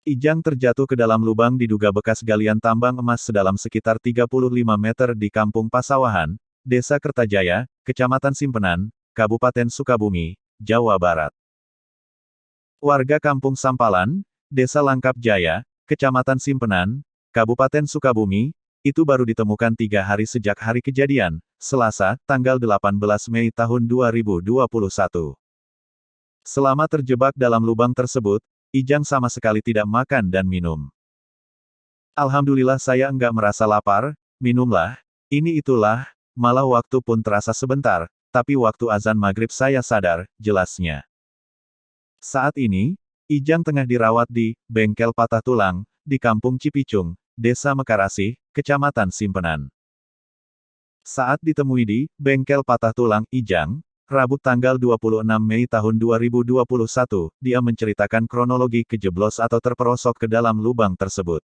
Ijang terjatuh ke dalam lubang diduga bekas galian tambang emas sedalam sekitar 35 meter di Kampung Pasawahan, Desa Kertajaya, Kecamatan Simpenan, Kabupaten Sukabumi, Jawa Barat. Warga Kampung Sampalan, Desa Langkap Jaya, Kecamatan Simpenan, Kabupaten Sukabumi, itu baru ditemukan 3 hari sejak hari kejadian, Selasa, tanggal 18 Mei tahun 2021. Selama terjebak dalam lubang tersebut, Ijang sama sekali tidak makan dan minum. Alhamdulillah saya enggak merasa lapar, minumlah, ini itulah, malah waktu pun terasa sebentar, tapi waktu azan maghrib saya sadar, jelasnya. Saat ini, Ijang tengah dirawat di bengkel patah tulang, di Kampung Cipicung, Desa Mekarasih, Kecamatan Simpenan. Saat ditemui di bengkel patah tulang Ijang, Rabu tanggal 26 Mei tahun 2021, dia menceritakan kronologi kejeblos atau terperosok ke dalam lubang tersebut.